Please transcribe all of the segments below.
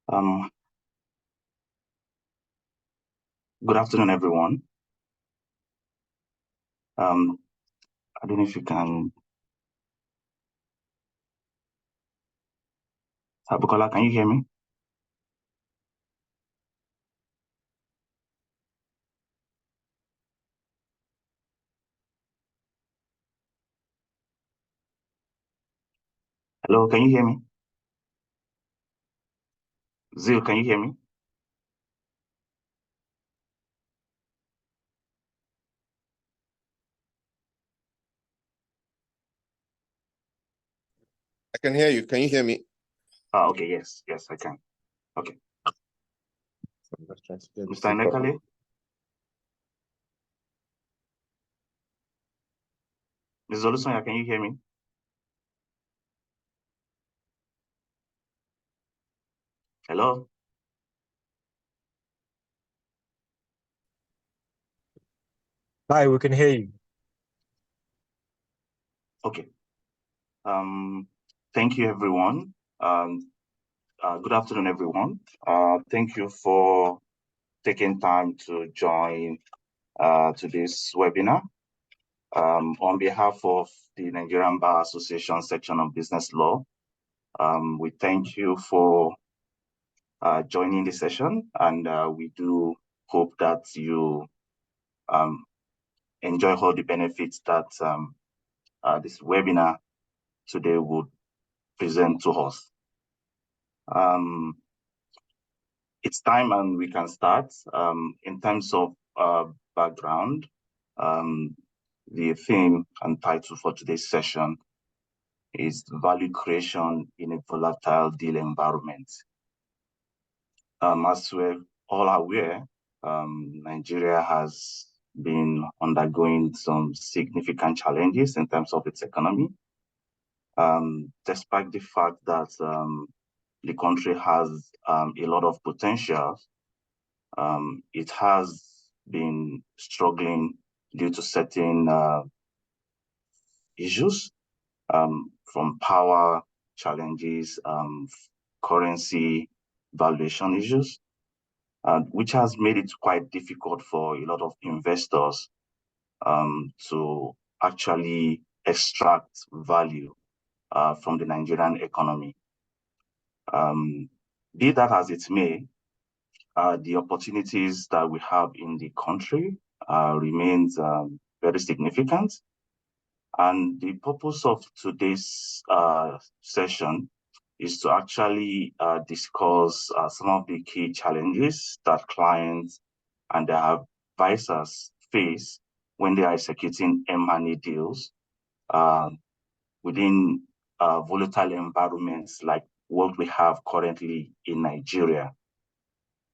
Um, Good afternoon, everyone. I don't know if you can. Bukola, can you hear me? Hello, can you hear me? Zil, can you hear me? I can hear you. Can you hear me? Okay, yes, I can. Okay. I'm just trying to get Mr. Nekale? Ms. Olusonya, can you hear me? Hello? Hi, we can hear you. Okay. Thank you, everyone. Good afternoon, everyone. Thank you for taking time to join today's webinar. On behalf of the Nigerian Bar Association section of Business Law, we thank you for joining the session, and we do hope that you enjoy all the benefits that this webinar today would present to us. It's time and we can start. In terms of background, the theme and title for today's session is value creation in a volatile deal environment. As we're all aware, Nigeria has been undergoing some significant challenges in terms of its economy. Despite the fact that the country has a lot of potential, it has been struggling due to certain issues, from power challenges, currency valuation issues, which has made it quite difficult for a lot of investors to actually extract value from the Nigerian economy. Be that as it may, the opportunities that we have in the country remains very significant. And the purpose of today's session is to actually discuss some of the key challenges that clients and their advisors face when they are executing M&A deals within volatile environments like what we have currently in Nigeria.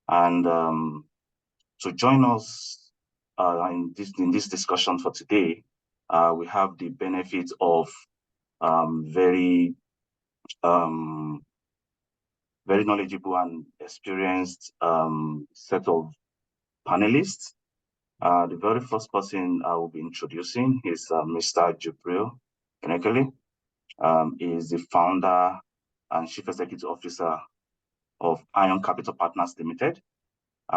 And to join us in this discussion for today, we have the benefit of very knowledgeable and experienced set of panelists. The very first person I will be introducing is Mr. Jubril Enekele. He is the founder and chief executive officer of Ion Capital Partners Limited,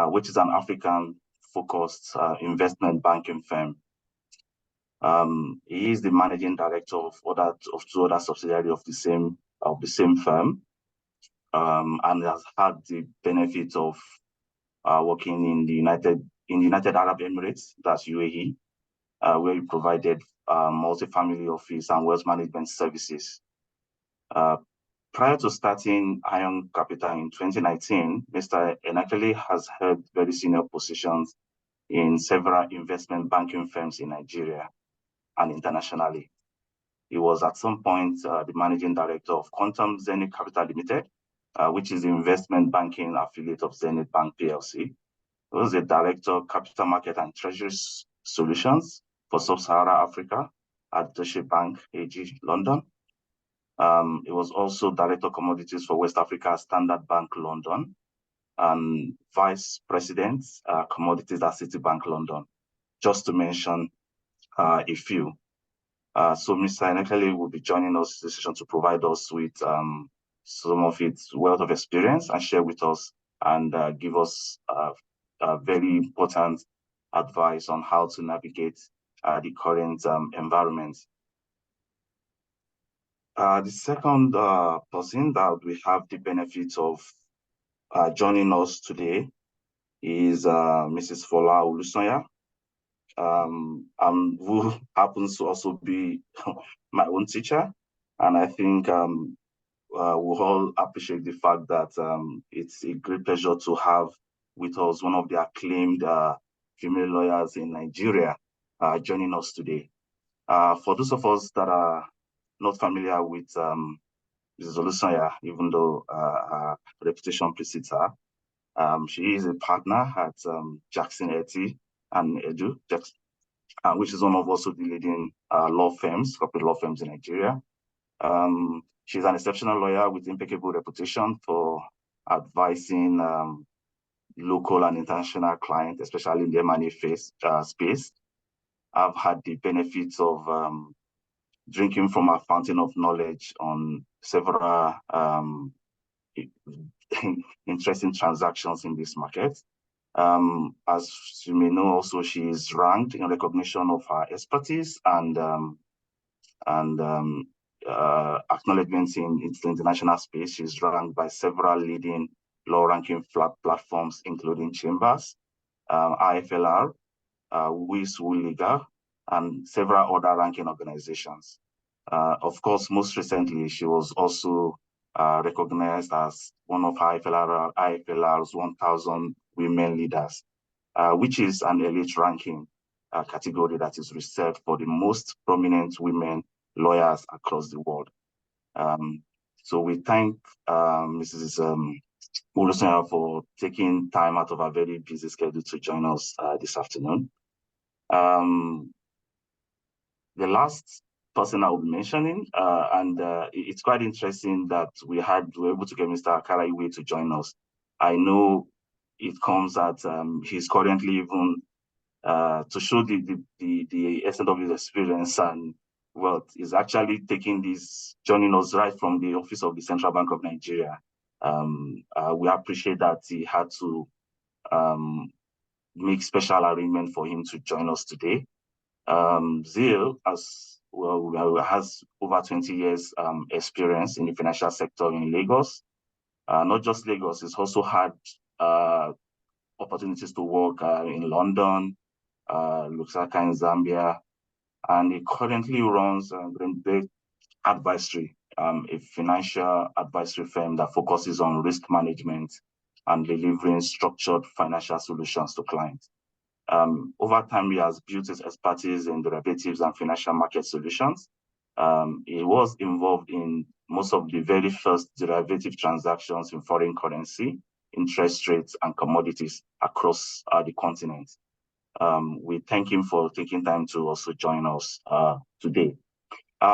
which is an African-focused investment banking firm. He is the managing director of two other subsidiaries of the same firm, and has had the benefit of working in the United Arab Emirates, that's UAE, where he provided multi-family office and wealth management services. Prior to starting Ion Capital in 2019, Mr. Enakele has held very senior positions in several investment banking firms in Nigeria and internationally. He was at some point the managing director of Quantum Zenith Capital Limited, which is the investment banking affiliate of Zenith Bank PLC. He was the director of Capital Market and Treasury Solutions for Sub-Saharan Africa at Deutsche Bank AG, London. He was also director of commodities for West Africa Standard Bank, London, and vice president commodities at Citibank, London, just to mention a few. So Mr. Enekele will be joining us this session to provide us with some of its wealth of experience and share with us and give us very important advice on how to navigate the current environment. The second person that we have the benefit of joining us today is Mrs. Fola Olusoya, who happens to also be my own teacher. And I think we all appreciate the fact that it's a great pleasure to have with us one of the acclaimed female lawyers in Nigeria joining us today. For those of us that are not familiar with Mrs. Olusoya, even though her reputation precedes her, she is a partner at Jackson Etty and Edu, which is one of also the leading law firms, corporate law firms in Nigeria. She's an exceptional lawyer with impeccable reputation for advising local and international clients, especially in the M&A space. I've had the benefits of drinking from a fountain of knowledge on several interesting transactions in this market. As you may know, also she is ranked in recognition of her expertise and acknowledgements in the international space. She's ranked by several leading law-ranking platforms, including Chambers, IFLR, WIS Liga, and several other ranking organizations. Of course, most recently, she was also recognized as one of IFLR's 1,000 women leaders, which is an elite ranking category that is reserved for the most prominent women lawyers across the world. So we thank Mrs. Olusoya for taking time out of a very busy schedule to join us this afternoon. The last person I will be mentioning, and it's quite interesting that we were able to get Mr. Akaraiwe to join us. I know it comes at he's currently even to show the extent of his experience and wealth is actually joining us right from the office of the Central Bank of Nigeria. We appreciate that he had to make special arrangement for him to join us today. Zeal, as well, has over 20 years experience in the financial sector in Lagos. Not just Lagos, he's also had opportunities to work in London, Lusaka in Zambia, and he currently runs Greenberg Advisory, a financial advisory firm that focuses on risk management and delivering structured financial solutions to clients. Over time, he has built his expertise in derivatives and financial market solutions. He was involved in most of the very first derivative transactions in foreign currency, interest rates, and commodities across the continent. We thank him for taking time to also join us today.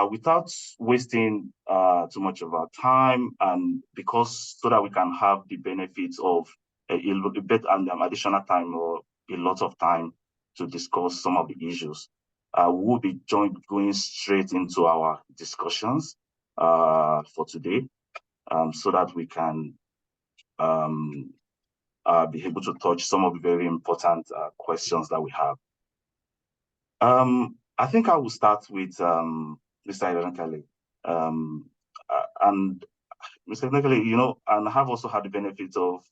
Without wasting too much of our time, and so that we can have the benefits of a bit and additional time or a lot of time to discuss some of the issues, we'll be going straight into our discussions for today, so that we can be able to touch some of the very important questions that we have. I think I will start with Mr. Ironically. And Mr. Ironically, and I have also had the benefit of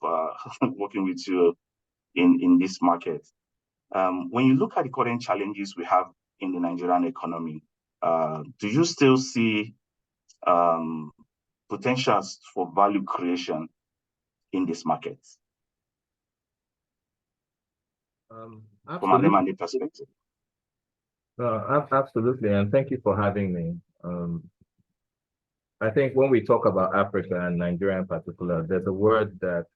working with you in this market. When you look at the current challenges we have in the Nigerian economy, do you still see potentials for value creation in this market? From an M&A perspective. Absolutely, and thank you for having me. I think when we talk about Africa and Nigeria in particular, there's a word that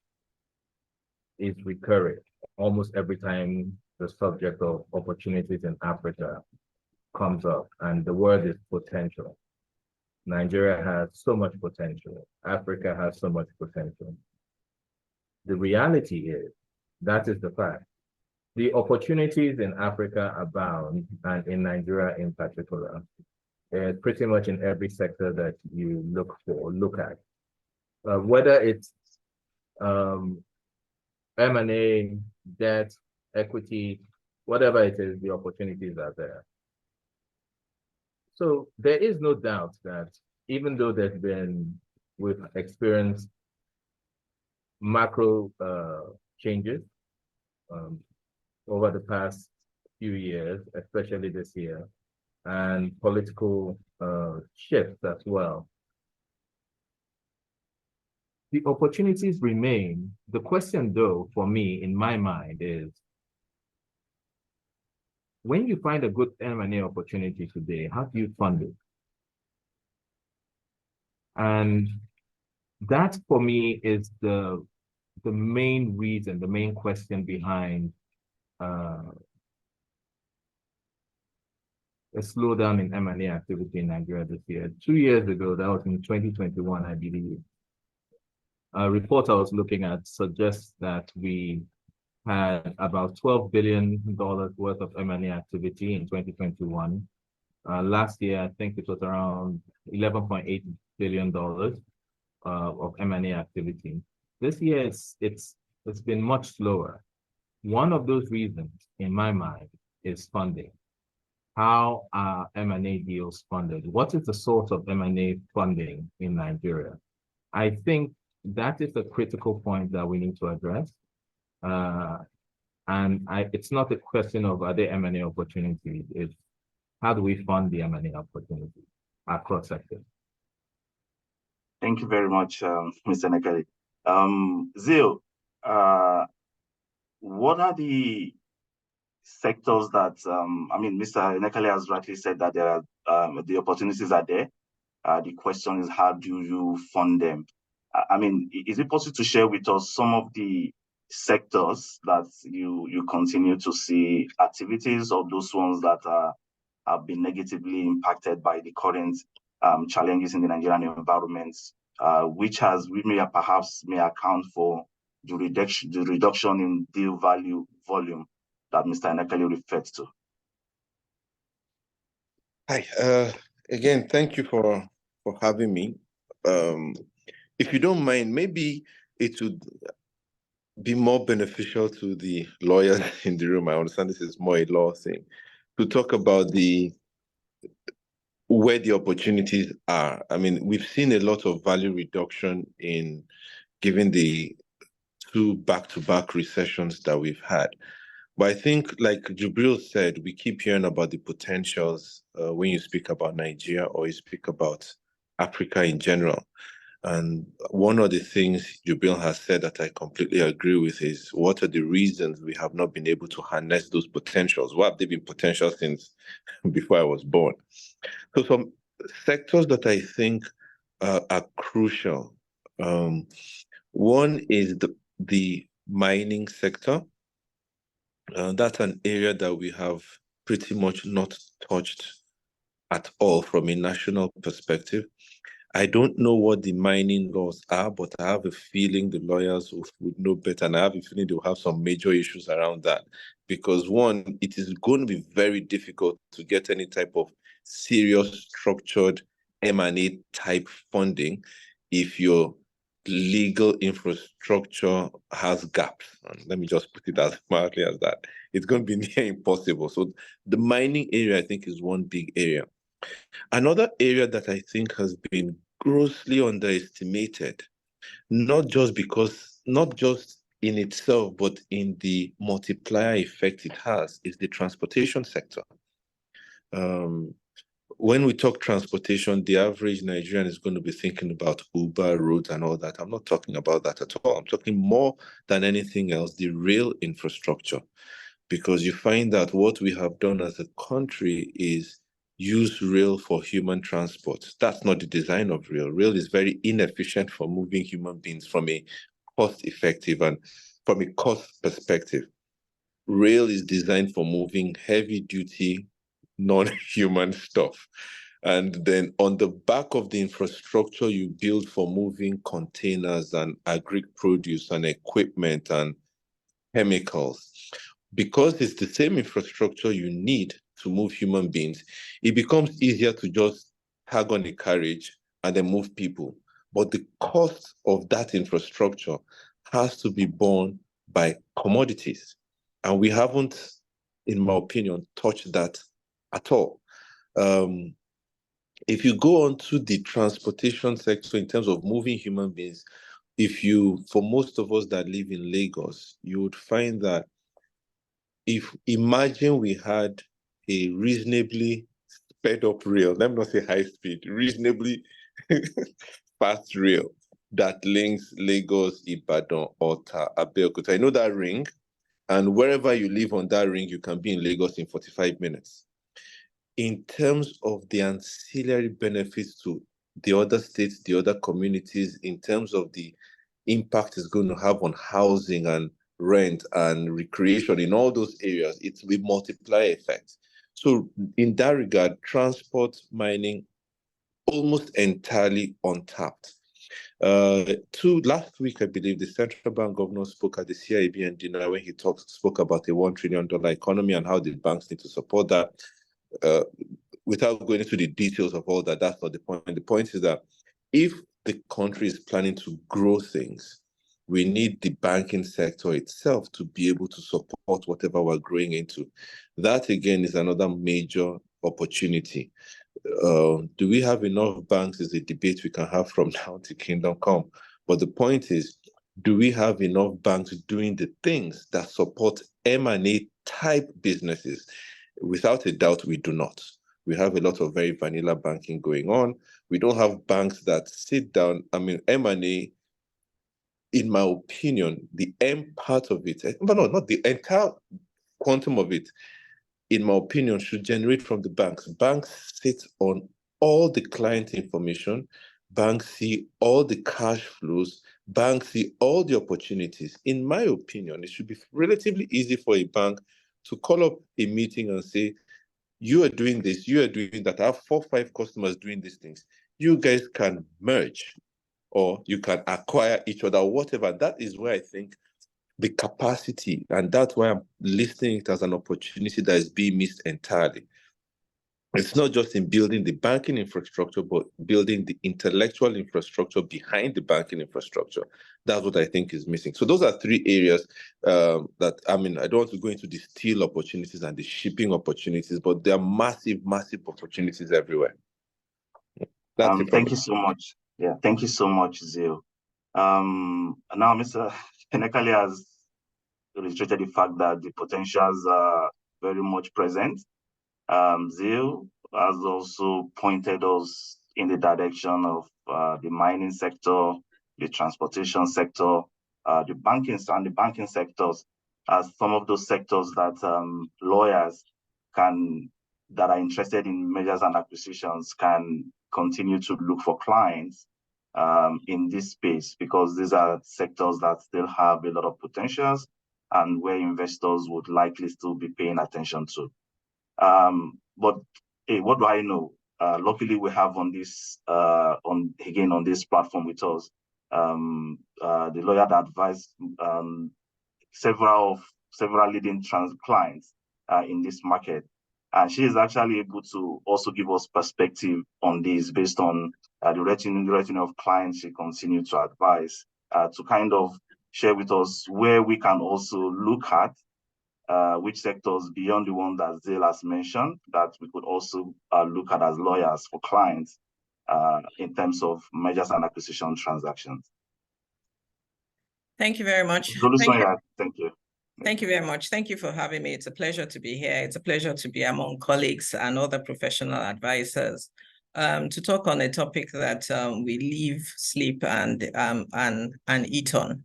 is recurring almost every time the subject of opportunities in Africa comes up, and the word is potential. Nigeria has so much potential. Africa has so much potential. The reality is, that is the fact. The opportunities in Africa abound, and in Nigeria in particular, pretty much in every sector that you look at. whether it's M&A, debt, equity, whatever it is, the opportunities are there. So there is no doubt that even though we've experienced macro changes over the past few years, especially this year, and political shifts as well. The opportunities remain. The question, though, for me, in my mind, is when you find a good M&A opportunity today, how do you fund it? And that, for me, is the main reason, the main question behind a slowdown in M&A activity in Nigeria this year. 2 years ago, that was in 2021, I believe, a report I was looking at suggests that we had about $12 billion worth of M&A activity in 2021. Last year, I think it was around $11.8 billion of M&A activity. This year, it's been much slower. One of those reasons, in my mind, is funding. How are M&A deals funded? What is the source of M&A funding in Nigeria? I think that is a critical point that we need to address. It's not a question of are there M&A opportunities, it's how do we fund the M&A opportunities across sectors. Thank you very much, Mr. Nekele. Zio, what are the sectors that, Mr. Nekele has rightly said that there are, the opportunities are there. The question is, how do you fund them? Is it possible to share with us some of the sectors that you continue to see activities, or those ones that have been negatively impacted by the current challenges in the Nigerian environment, which may account for the reduction in deal volume that Mr. Nekele referred to? Hi, again, thank you for having me. If you don't mind, maybe it would be more beneficial to the lawyers in the room. I understand this is more a law thing, to talk about where the opportunities are. We've seen a lot of value reduction given the 2 back-to-back recessions that we've had. But I think, like Jubril said, we keep hearing about the potentials when you speak about Nigeria or you speak about Africa in general. And one of the things Jubril has said that I completely agree with is, what are the reasons we have not been able to harness those potentials? What have they been potential since before I was born? So some sectors that I think are crucial. One is the mining sector. That's an area that we have pretty much not touched at all from a national perspective. I don't know what the mining laws are, but I have a feeling the lawyers would know better, and I have a feeling they'll have some major issues around that. Because one, it is going to be very difficult to get any type of serious, structured M&A type funding if your legal infrastructure has gaps. And let me just put it as mildly as that. It's going to be near impossible. So the mining area, I think, is one big area. Another area that I think has been grossly underestimated, not just in itself, but in the multiplier effect it has, is the transportation sector. When we talk transportation, the average Nigerian is going to be thinking about Uber, roads, and all that. I'm not talking about that at all. I'm talking more than anything else, the rail infrastructure. Because you find that what we have done as a country is use rail for human transport. That's not the design of rail. Rail is very inefficient for moving human beings from a cost-effective and from a cost perspective. Rail is designed for moving heavy-duty, non-human stuff. And then on the back of the infrastructure you build for moving containers and agri produce and equipment and chemicals, because it's the same infrastructure you need to move human beings, it becomes easier to just tag on a carriage and then move people. but the cost of that infrastructure has to be borne by commodities. And we haven't, in my opinion, touched that at all. If you go on to the transportation sector in terms of moving human beings, for most of us that live in Lagos, you would find that imagine we had a reasonably sped up rail, let me not say high speed, reasonably fast rail that links Lagos, Ibadan, Ota, Abeokuta. I know that ring, and wherever you live on that ring, you can be in Lagos in 45 minutes. In terms of the ancillary benefits to the other states, the other communities, in terms of the impact it's going to have on housing and rent and recreation in all those areas, it will be multiplier effect. So in that regard, transport, mining, almost entirely untapped. Last week, I believe, the central bank governor spoke at the CIBN dinner when he spoke about a $1 trillion economy and how the banks need to support that. Without going into the details of all that, that's not the point. The point is that if the country is planning to grow things, we need the banking sector itself to be able to support whatever we're growing into. That, again, is another major opportunity. Do we have enough banks is a debate we can have from now to kingdom come. But the point is, do we have enough banks doing the things that support M&A type businesses? Without a doubt, we do not. We have a lot of very vanilla banking going on. We don't have banks that sit down. I mean, M&A, in my opinion, the M part of it, but no, not the entire quantum of it, in my opinion, should generate from the banks. Banks sit on all the client information. Banks see all the cash flows. Banks see all the opportunities. In my opinion, it should be relatively easy for a bank to call up a meeting and say, you are doing this, you are doing that. I have 4 or 5 customers doing these things. You guys can merge or you can acquire each other, or whatever. That is where I think the capacity, and that's why I'm listing it as an opportunity that is being missed entirely. It's not just in building the banking infrastructure, but building the intellectual infrastructure behind the banking infrastructure. That's what I think is missing. So those are 3 areas that, I mean, I don't want to go into the steel opportunities and the shipping opportunities, but there are massive, massive opportunities everywhere. That's it. Thank you so much. Yeah, thank you so much, Zio. Now, Mr. Kenekali has illustrated the fact that the potentials are very much present. Zio has also pointed us in the direction of the mining sector, the transportation sector, the banking sectors as some of those sectors that lawyers that are interested in mergers and acquisitions can continue to look for clients in this space, because these are sectors that still have a lot of potentials and where investors would likely still be paying attention to. But hey, what do I know? Luckily, we have on this on this platform with us the lawyer that advised several leading clients in this market, and she is actually able to also give us perspective on this based on the rating of clients she continued to advise, to kind of share with us where we can also look at which sectors beyond the one that Zale has mentioned that we could also look at as lawyers for clients in terms of mergers and acquisition transactions. Thank you very much. Thank you. Thank you very much. Thank you for having me. It's a pleasure to be here. It's a pleasure to be among colleagues and other professional advisors to talk on a topic that we live, sleep, and eat on.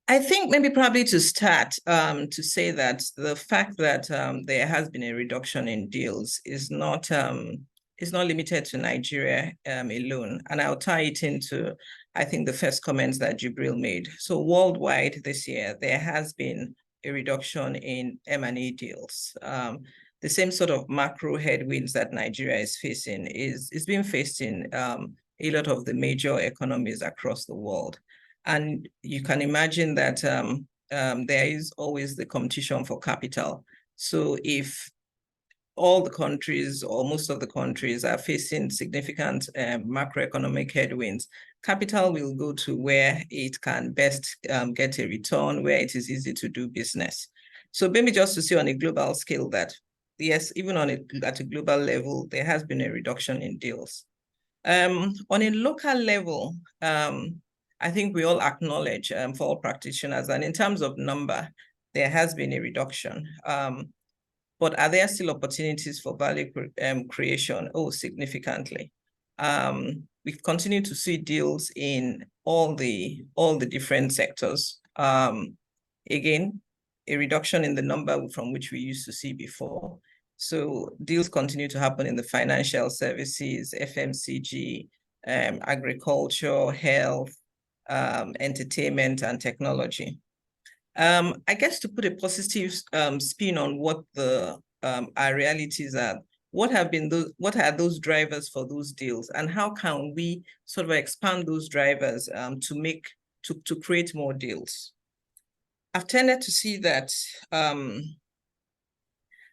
I think maybe probably to start to say that the fact that there has been a reduction in deals is not limited to Nigeria alone. And I'll tie it into, I think, the first comments that Jibril made. So worldwide this year, there has been a reduction in M&A deals. The same sort of macro headwinds that Nigeria is facing is being faced in a lot of the major economies across the world. And you can imagine that there is always the competition for capital. So if all the countries or most of the countries are facing significant macroeconomic headwinds. Capital will go to where it can best get a return, where it is easy to do business. So maybe just to see on a global scale that, yes, even at a global level, there has been a reduction in deals. On a local level, I think we all acknowledge for all practitioners, and in terms of number, there has been a reduction. But are there still opportunities for value creation? Oh, significantly. We've continued to see deals in all the different sectors. Again, a reduction in the number from which we used to see before. So deals continue to happen in the financial services, FMCG, agriculture, health, entertainment, and technology. I guess to put a positive spin on what our realities are, what are those drivers for those deals, and how can we sort of expand those drivers to create more deals? I've tended to see that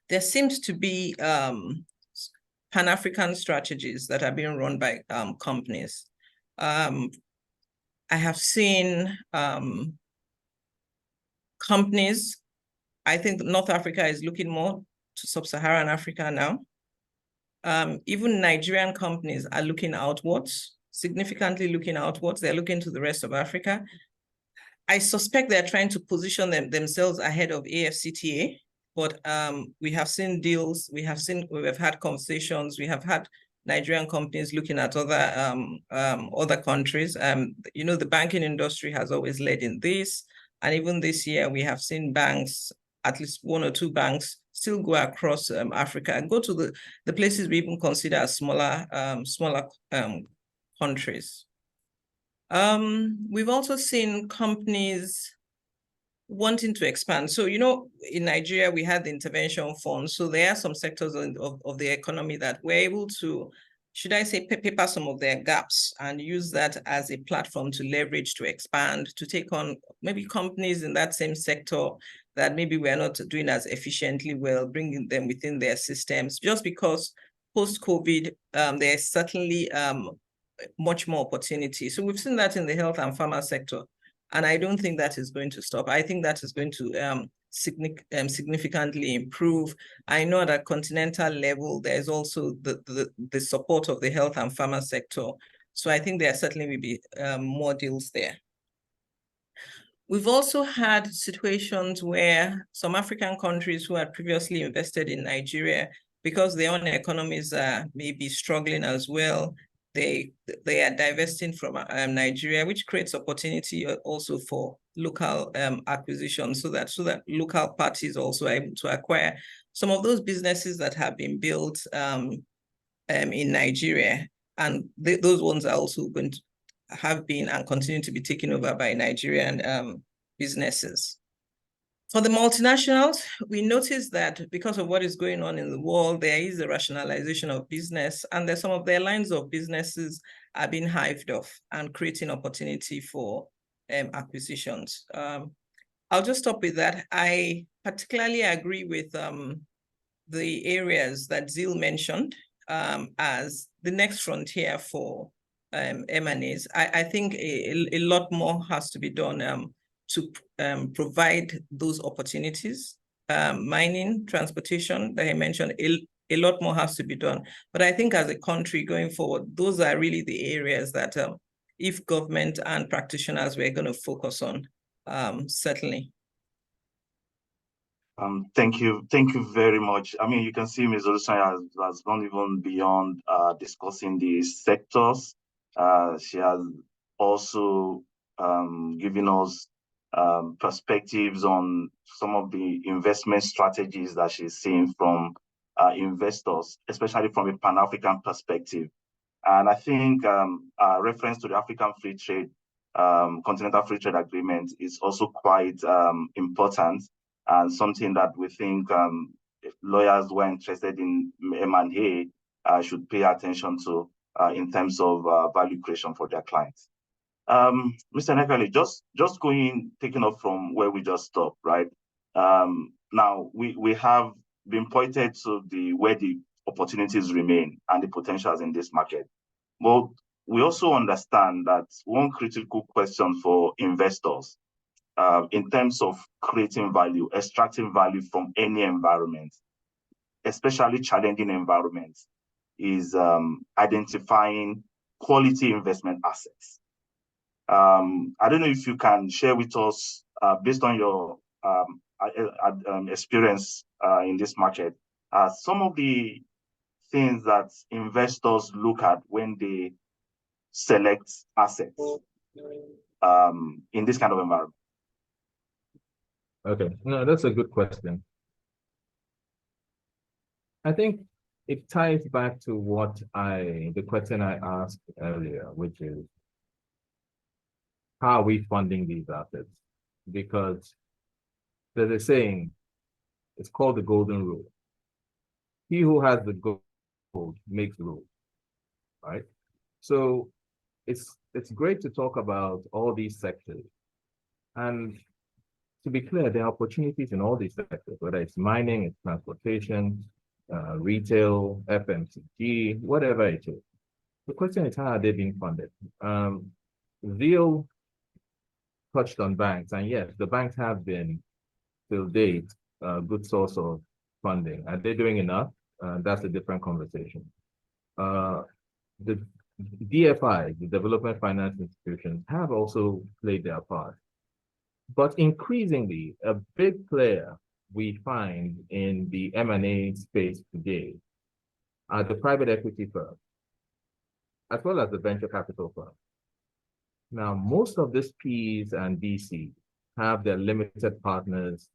there seems to be Pan-African strategies that are being run by companies. I have seen companies, I think North Africa is looking more to Sub-Saharan Africa now. Even Nigerian companies are looking outwards, significantly looking outwards. They're looking to the rest of Africa. I suspect they're trying to position themselves ahead of AFCTA, but we have seen deals, we've had conversations, we have had Nigerian companies looking at other countries. You know, the banking industry has always led in this. And even this year, we have seen banks, at least one or two banks, still go across Africa and go to the places we even consider as smaller countries. We've also seen companies wanting to expand. So, you know, in Nigeria, we had the intervention fund. So there are some sectors of the economy that were able to, should I say, paper some of their gaps and use that as a platform to leverage, to expand, to take on maybe companies in that same sector that maybe we're not doing as efficiently well, bringing them within their systems. Just because post-COVID, there's certainly much more opportunity. So we've seen that in the health and pharma sector. And I don't think that is going to stop. I think that is going to significantly improve. I know at a continental level, there's also the support of the health and pharma sector. So I think there certainly will be more deals there. We've also had situations where some African countries who had previously invested in Nigeria, because their own economies are maybe struggling as well, they are divesting from Nigeria, which creates opportunity also for local acquisition, so that local parties also are able to acquire some of those businesses that have been built in Nigeria, and those ones are also going to have been and continue to be taken over by Nigerian businesses. For the multinationals, we noticed that because of what is going on in the world, there is a rationalization of business, and some of their lines of businesses are being hived off and creating opportunity for acquisitions. I'll just stop with that. I particularly agree with the areas that Zil mentioned as the next frontier for M&As. I think a lot more has to be done to provide those opportunities. Mining, transportation that I mentioned, a lot more has to be done. But I think as a country going forward, those are really the areas that if government and practitioners were going to focus on, certainly. Thank you very much. I mean, you can see Ms. Olusonya has gone even beyond discussing the sectors. She has also given us perspectives on some of the investment strategies that she's seeing from investors, especially from a Pan-African perspective. And I think reference to the African Free Trade, Continental Free Trade Agreement is also quite important, and something that we think if lawyers who are interested in M&A should pay attention to in terms of value creation for their clients. Mr. Nekali, just taking off from where we just stopped, right? Now we have been pointed to where the opportunities remain and the potentials in this market. But we also understand that one critical question for investors in terms of creating value, extracting value from any environment, especially challenging environments, is identifying quality investment assets. I don't know if you can share with us, based on your experience in this market, some of the things that investors look at when they select assets in this kind of environment. Okay, no, that's a good question. I think it ties back to the question I asked earlier, which is, how are we funding these assets? Because there's a saying, it's called the golden rule. He who has the gold makes the rules, right? So it's great to talk about all these sectors. And to be clear, there are opportunities in all these sectors, whether it's mining, it's transportation, retail, FMCG, whatever it is. The question is, how are they being funded? Zeal touched on banks, and yes, the banks have been, till date, a good source of funding. Are they doing enough? That's a different conversation. The DFIs, the development finance institutions, have also played their part. But increasingly, a big player we find in the M&A space today are the private equity firms, as well as the venture capital firms. Now, most of these Ps and VCs have their limited partners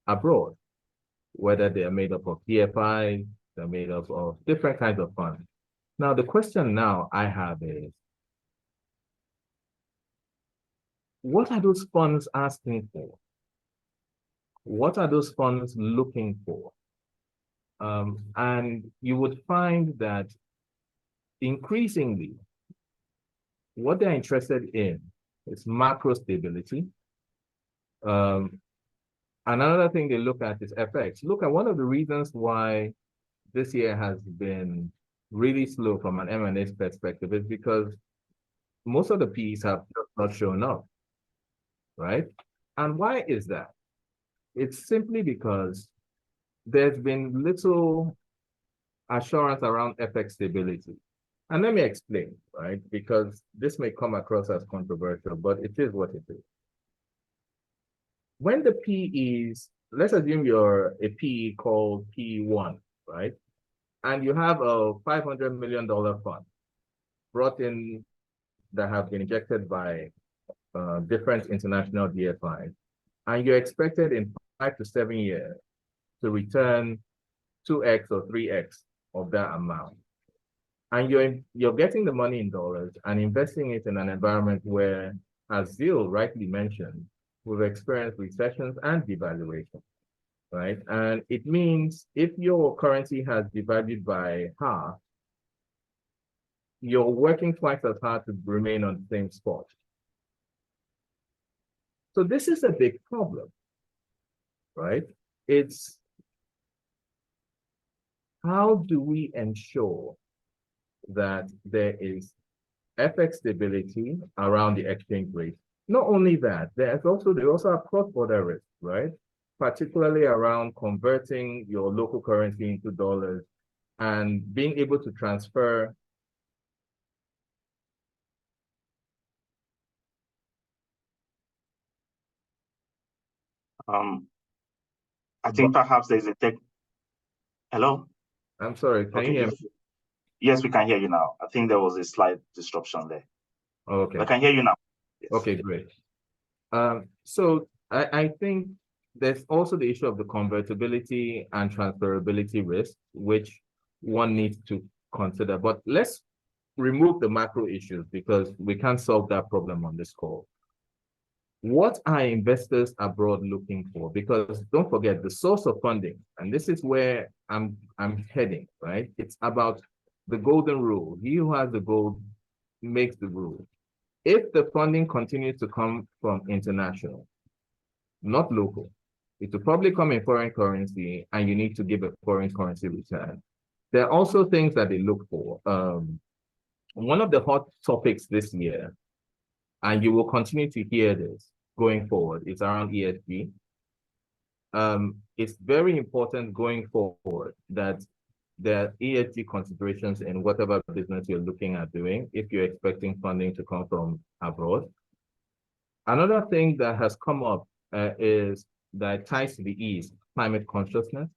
abroad, whether they are made up of DFIs, they're made up of different kinds of funds. Now, the question now I have is, what are those funds asking for? What are those funds looking for? And you would find that increasingly, what they're interested in is macro stability. Another thing they look at is FX. Look at one of the reasons why this year has been really slow from an M&A perspective is because most of the Ps have not shown up, right? And why is that? It's simply because there's been little assurance around FX stability. And let me explain, right? Because this may come across as controversial, but it is what it is. When the PEs, let's assume you're a PE called P1, right? And you have a $500 million fund brought in that have been injected by different international DFIs. And you're expected in 5 to 7 years to return 2x or 3x of that amount. And you're getting the money in dollars and investing it in an environment where, as Zeal rightly mentioned, we've experienced recessions and devaluation, right? And it means if your currency has devalued by half, you're working twice as hard to remain on the same spot. So this is a big problem, right? It's how do we ensure that there is FX stability around the exchange rate? Not only that, they also have cross-border risk, right? Particularly around converting your local currency into dollars and being able to transfer I think perhaps there's a Hello? I'm sorry, can you hear me? Yes, we can hear you now. I think there was a slight disruption there. Okay. I can hear you now. Yes. Okay, great. So I think there's also the issue of the convertibility and transferability risk, which one needs to consider. But let's remove the macro issues because we can't solve that problem on this call. What are investors abroad looking for? Because don't forget the source of funding, and this is where I'm heading, right? It's about the golden rule. He who has the gold makes the rule. If the funding continues to come from international, not local, It will probably come in foreign currency, and you need to give a foreign currency return. There are also things that they look for. One of the hot topics this year, and you will continue to hear this going forward, is around ESG. It's very important going forward that there are ESG considerations in whatever business you're looking at doing if you're expecting funding to come from abroad. Another thing that has come up is that ties to the E's, climate consciousness.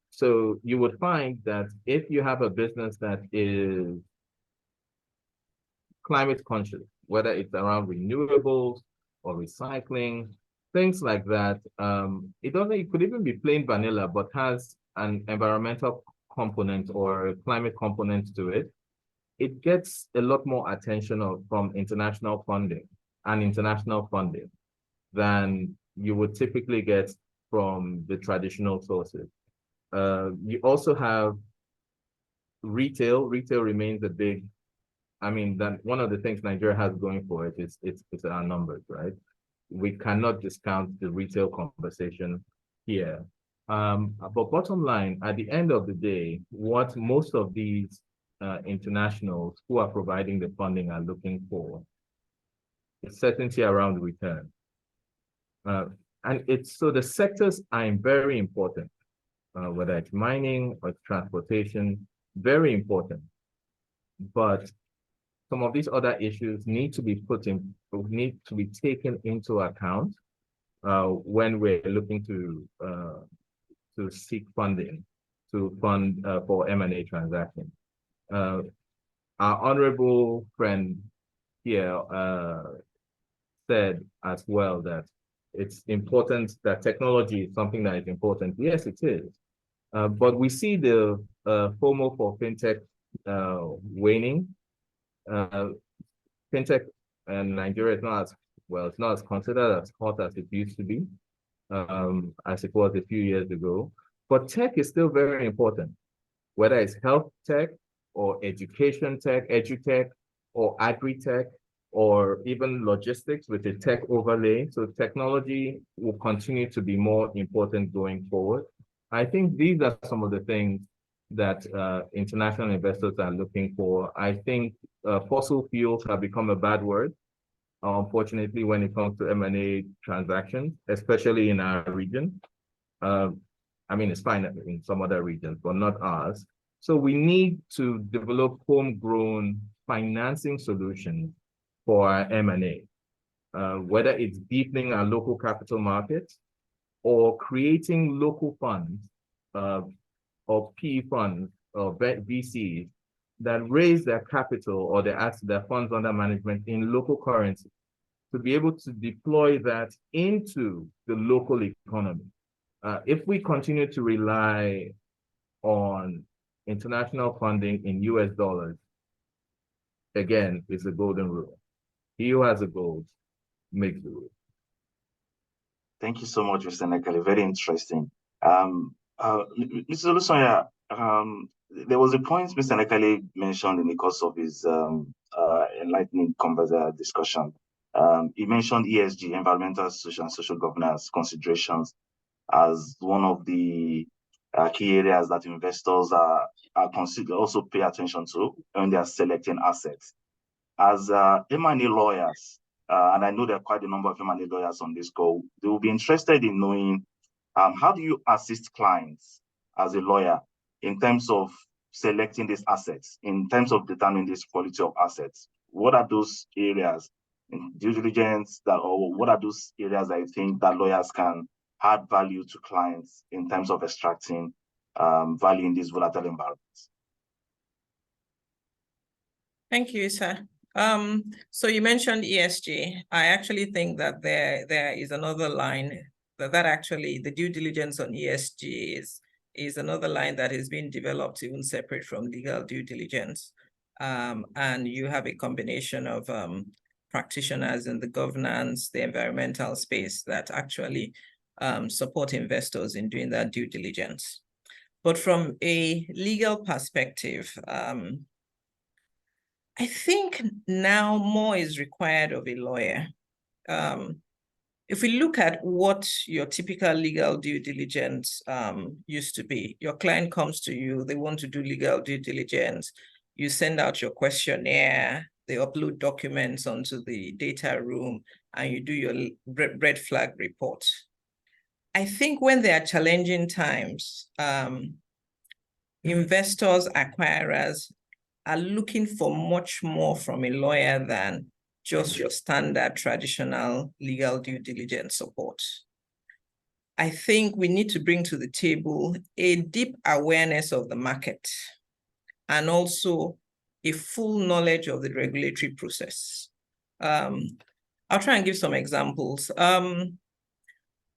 So you would find that if you have a business that is climate conscious, whether it's around renewables or recycling, things like that, it could even be plain vanilla, but has an environmental component or a climate component to it, it gets a lot more attention from international funding than you would typically get from the traditional sources. You also have retail. Retail remains a big, one of the things Nigeria has going for it is it's our numbers, right? We cannot discount the retail conversation here. But bottom line, at the end of the day, what most of these internationals who are providing the funding are looking for is certainty around return. And so the sectors are very important, whether it's mining or transportation, very important. But some of these other issues need to be taken into account when we're looking to seek funding to fund for M&A transactions. Our honorable friend here said as well that it's important that technology is something that is important. Yes, it is. But we see the FOMO for fintech waning. Fintech in Nigeria is not as well, it's not as considered as hot as it used to be, as it was a few years ago. But tech is still very important, whether it's health tech or education tech, edutech, or agri-tech, or even logistics with a tech overlay. So technology will continue to be more important going forward. I think these are some of the things that international investors are looking for. I think fossil fuels have become a bad word, unfortunately, when it comes to M&A transactions, especially in our region. It's fine in some other regions, but not ours. So we need to develop homegrown financing solutions for our M&A, whether it's deepening our local capital markets or creating local funds or PE funds or VCs that raise their capital or their funds under management in local currency to be able to deploy that into the local economy. If we continue to rely on international funding in US dollars, again, it's a golden rule. He who has a gold makes the rule. Thank you so much, Mr. Nekale. Very interesting. Mr. Olusonya, there was a point Mr. Nekale mentioned in the course of his enlightening discussion. He mentioned ESG, environmental, social, and social governance considerations, as one of the key areas that investors are also pay attention to when they are selecting assets. As M&A lawyers, and I know there are quite a number of M&A lawyers on this call, they will be interested in knowing how do you assist clients as a lawyer in terms of selecting these assets, in terms of determining this quality of assets? What are those areas in due diligence or what are those areas that you think that lawyers can add value to clients in terms of extracting value in these volatile environments? Thank you, sir. So you mentioned ESG. I actually think that there is another line that actually the due diligence on ESG is another line that is being developed even separate from legal due diligence. And you have a combination of practitioners in the governance, the environmental space that actually support investors in doing that due diligence. But from a legal perspective, I think now more is required of a lawyer. if we look at what your typical legal due diligence used to be, your client comes to you, they want to do legal due diligence, you send out your questionnaire, they upload documents onto the data room, and you do your red flag report. I think when there are challenging times, investors, acquirers are looking for much more from a lawyer than just your standard traditional legal due diligence support. I think we need to bring to the table a deep awareness of the market and also a full knowledge of the regulatory process. I'll try and give some examples.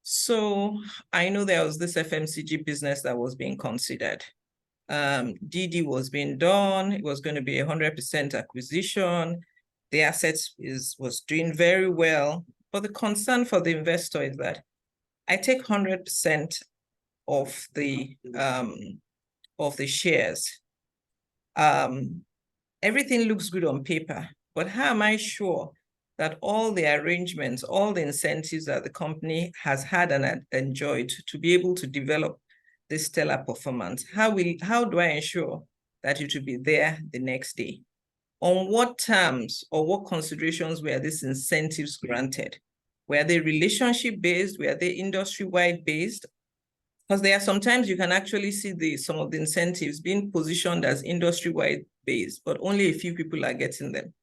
So I know there was this FMCG business that was being considered. DD was being done. It was going to be 100% acquisition. The assets was doing very well. But the concern for the investor is that I take 100% of the shares. Everything looks good on paper, but how am I sure that all the arrangements, all the incentives that the company has had and enjoyed to be able to develop this stellar performance, how do I ensure that it will be there the next day? On what terms or what considerations were these incentives granted? Were they relationship-based? Were they industry-wide based? Because there are sometimes you can actually see some of the incentives being positioned as industry-wide based, but only a few people are getting them.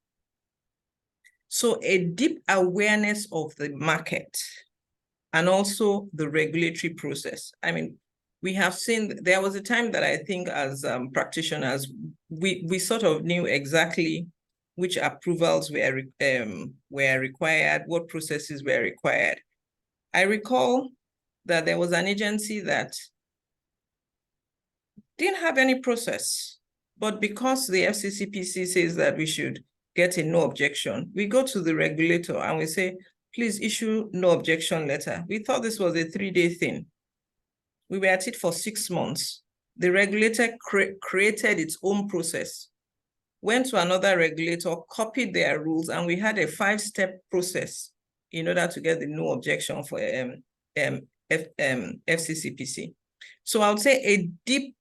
So a deep awareness of the market and also the regulatory process. I mean, we have seen, there was a time that I think as practitioners, we sort of knew exactly which approvals were required, what processes were required. I recall that there was an agency that didn't have any process, but because the FCCPC says that we should get a no objection, we go to the regulator and we say, please issue no objection letter. We thought this was a 3-day thing. We were at it for 6 months. The regulator created its own process, went to another regulator, copied their rules, and we had a 5-step process in order to get the no objection for FCCPC. So I would say a deep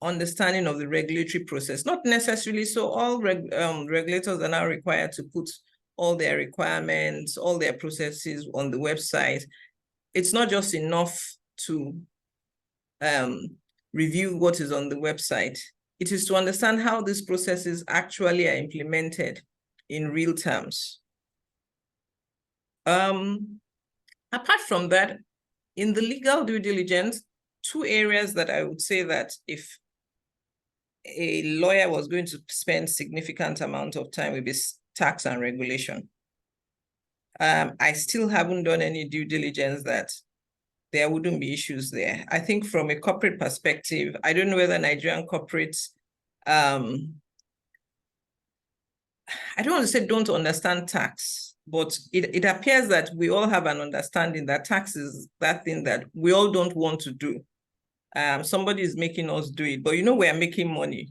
understanding of the regulatory process, not necessarily so all regulators are now required to put all their requirements, all their processes on the website. It's not just enough to review what is on the website. It is to understand how these processes actually are implemented in real terms. Apart from that, in the legal due diligence, 2 areas that I would say that if a lawyer was going to spend significant amount of time with this tax and regulation. I still haven't done any due diligence that there wouldn't be issues there. I think from a corporate perspective, I don't know whether Nigerian corporates, I don't want to say don't understand tax, but it appears that we all have an understanding that tax is that thing that we all don't want to do. Somebody is making us do it, but you know we are making money.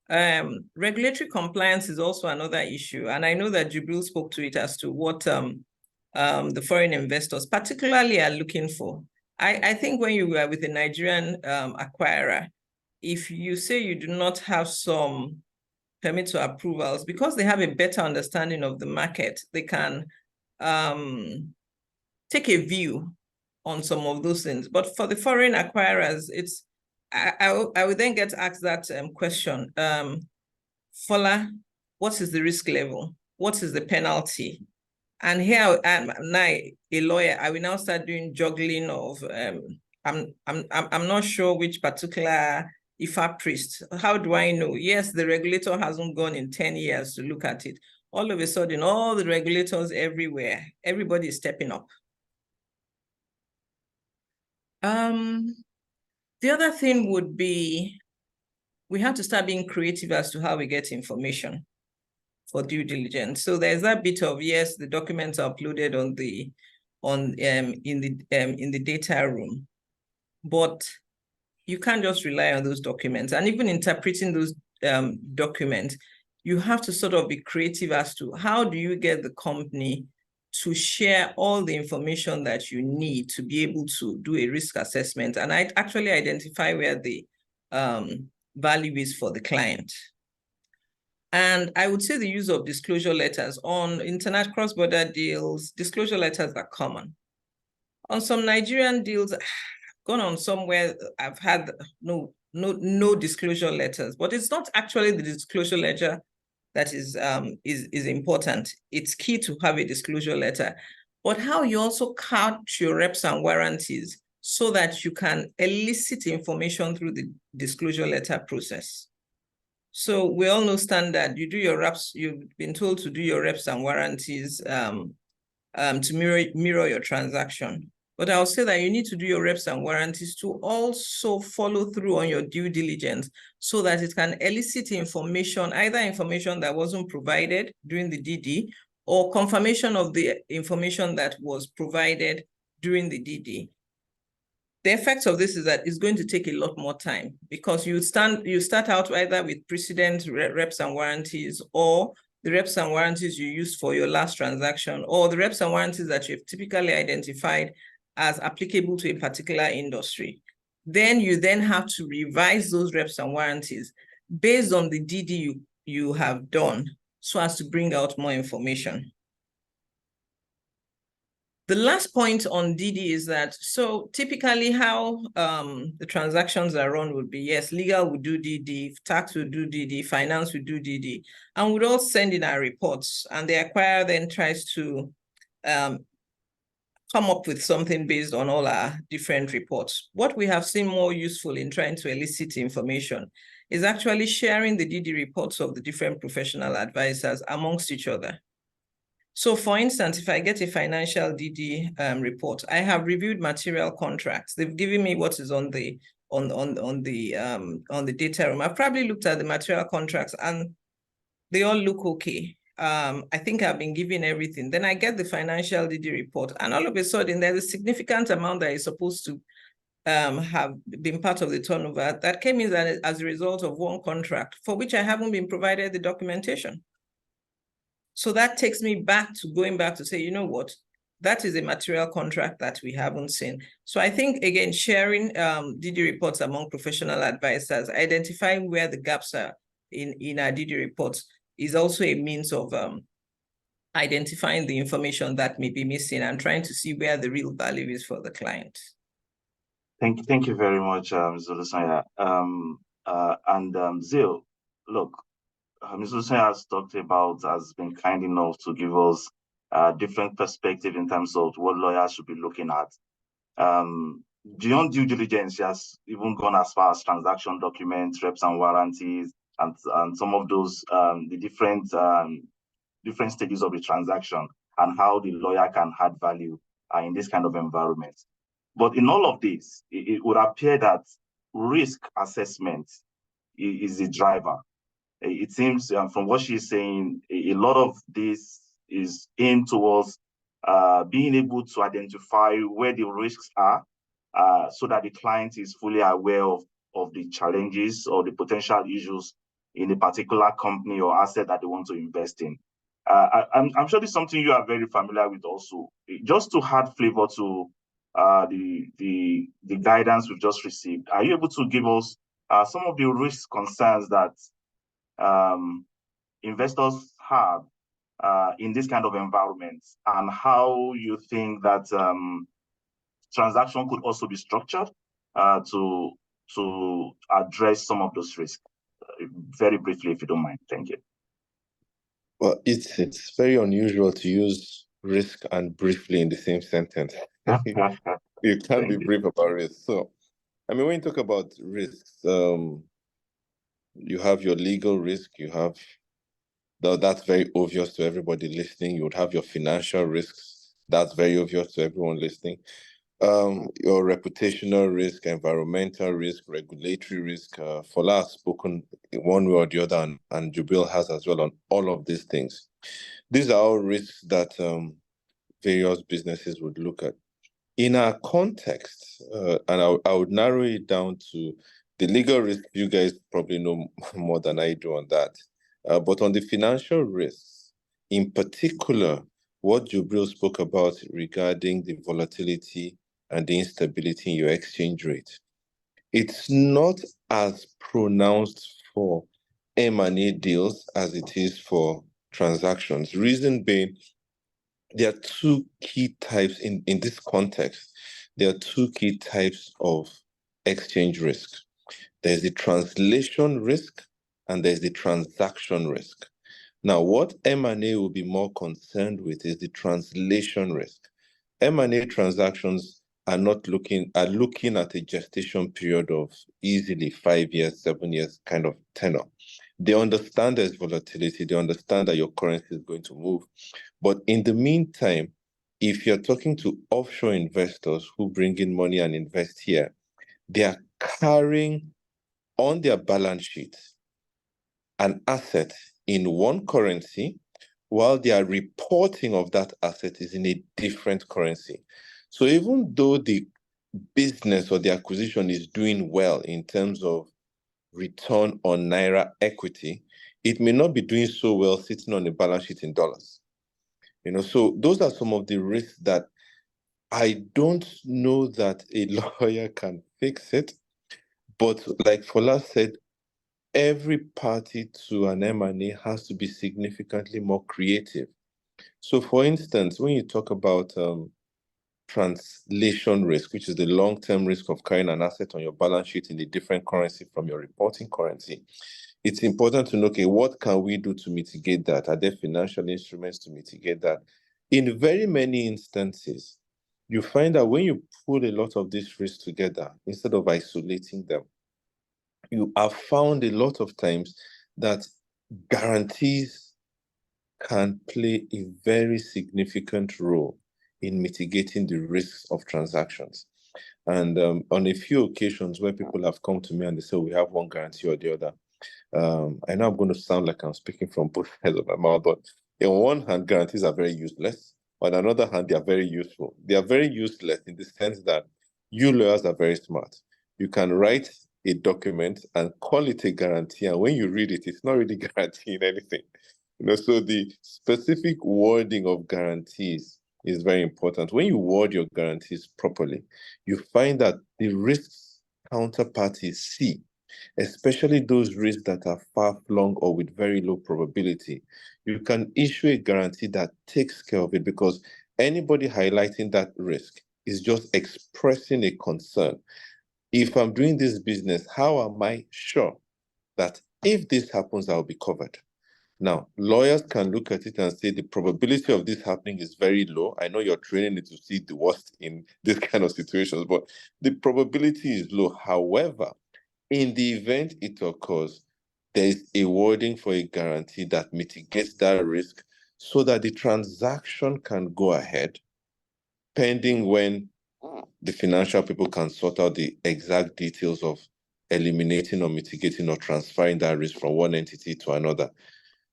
Regulatory compliance is also another issue, and I know that Jubril spoke to it as to what the foreign investors particularly are looking for. I think when you were with a Nigerian acquirer, if you say you do not have some permit to approvals, because they have a better understanding of the market, they can take a view on some of those things. But for the foreign acquirers, it's I would then get asked that question. Fola, what is the risk level? What is the penalty? And here I'm now a lawyer. I will now start doing juggling of I'm not sure which particular Ifa priest. How do I know? Yes, the regulator hasn't gone in 10 years to look at it. All of a sudden, all the regulators everywhere, everybody is stepping up. The other thing would be, we have to start being creative as to how we get information for due diligence. So there's that bit of, yes, the documents are uploaded in the data room, but you can't just rely on those documents. And even interpreting those documents, you have to sort of be creative as to how do you get the company to share all the information that you need to be able to do a risk assessment and actually identify where the value is for the client. And I would say the use of disclosure letters on international cross-border deals, disclosure letters are common. On some Nigerian deals, I've gone on somewhere, I've had no disclosure letters, but it's not actually the disclosure letter that is important. It's key to have a disclosure letter, but how you also couch your reps and warranties so that you can elicit information through the disclosure letter process. So we all know standard. You do your reps. You've been told to do your reps and warranties to mirror your transaction. But I'll say that you need to do your reps and warranties to also follow through on your due diligence so that it can elicit information, either information that wasn't provided during the DD or confirmation of the information that was provided during the DD. The effect of this is that it's going to take a lot more time because you start out either with precedent reps and warranties or the reps and warranties you used for your last transaction or the reps and warranties that you've typically identified as applicable to a particular industry. Then you have to revise those reps and warranties based on the DD you have done so as to bring out more information. The last point on DD is that, so typically how the transactions are run would be, yes, legal would do DD, tax would do DD, finance would do DD, and we'd all send in our reports, and the acquirer then tries to come up with something based on all our different reports. What we have seen more useful in trying to elicit information is actually sharing the DD reports of the different professional advisors amongst each other. So for instance, if I get a financial DD report, I have reviewed material contracts. They've given me what is on the data room. I've probably looked at the material contracts and they all look okay. I think I've been given everything. Then I get the financial DD report and all of a sudden there's a significant amount that is supposed to have been part of the turnover that came in as a result of one contract for which I haven't been provided the documentation. So that takes me back to going back to say, you know what, that is a material contract that we haven't seen. So I think, again, sharing DD reports among professional advisors, identifying where the gaps are in our DD reports is also a means of identifying the information that may be missing and trying to see where the real value is for the client. Thank you very much, Zolusanya. Zil, look, Ms. Lusanya has been kind enough to give us a different perspective in terms of what lawyers should be looking at. Beyond due diligence, she has even gone as far as transaction documents, reps and warranties, and some of those the different stages of the transaction and how the lawyer can add value in this kind of environment. But in all of this, it would appear that risk assessment is the driver. It seems from what she's saying, a lot of this is aimed towards being able to identify where the risks are so that the client is fully aware of the challenges or the potential issues in a particular company or asset that they want to invest in. I'm sure this is something you are very familiar with also. Just to add flavor to the guidance we've just received, are you able to give us some of the risk concerns that investors have in this kind of environment and how you think that transaction could also be structured to address some of those risks? Very briefly, if you don't mind. Thank you. Well, it's very unusual to use risk and briefly in the same sentence. You can't be brief about risk. So, I mean, when you talk about risks, you have your legal risk, you have, that's very obvious to everybody listening. You would have your financial risks. That's very obvious to everyone listening. Your reputational risk, environmental risk, regulatory risk. Fola has spoken in one way or the other, and Jubil has as well on all of these things. These are all risks that various businesses would look at. In our context, and I would narrow it down to the legal risk. You guys probably know more than I do on that. But on the financial risks, in particular, what Jubril spoke about regarding the volatility and the instability in your exchange rate. It's not as pronounced for M&A deals as it is for transactions. Reason being, there are two key types in this context. There are two key types of exchange risk. There's the translation risk and there's the transaction risk. Now, what M&A will be more concerned with is the translation risk. M&A transactions are looking at a gestation period of easily 5 years, 7 years kind of tenor. They understand there's volatility. They understand that your currency is going to move. But in the meantime, if you're talking to offshore investors who bring in money and invest here, they are carrying on their balance sheet an asset in one currency while their reporting of that asset is in a different currency. So even though the business or the acquisition is doing well in terms of return on Naira equity, it may not be doing so well sitting on a balance sheet in dollars. So those are some of the risks that I don't know that a lawyer can fix it. But like Fola said, every party to an M&A has to be significantly more creative. So for instance, when you talk about translation risk, which is the long-term risk of carrying an asset on your balance sheet in a different currency from your reporting currency, it's important to know, okay, what can we do to mitigate that? Are there financial instruments to mitigate that? In very many instances, you find that when you pull a lot of these risks together, instead of isolating them, you have found a lot of times that guarantees can play a very significant role in mitigating the risks of transactions. And on a few occasions where people have come to me and they say, we have one guarantee or the other, I know I'm going to sound like I'm speaking from both sides of my mouth, but on one hand, guarantees are very useless. On another hand, they are very useful. They are very useless in the sense that you lawyers are very smart. You can write a document and call it a guarantee, and when you read it, it's not really guaranteeing anything. So the specific wording of guarantees is very important. When you word your guarantees properly, you find that the risks counterparties see, especially those risks that are far-flung or with very low probability, you can issue a guarantee that takes care of it, because anybody highlighting that risk is just expressing a concern. If I'm doing this business, how am I sure that if this happens, I'll be covered? Now, lawyers can look at it and say the probability of this happening is very low. I know you're training it to see the worst in this kind of situations, but the probability is low. However, in the event it occurs, there is a wording for a guarantee that mitigates that risk so that the transaction can go ahead, pending when the financial people can sort out the exact details of eliminating or mitigating or transferring that risk from one entity to another.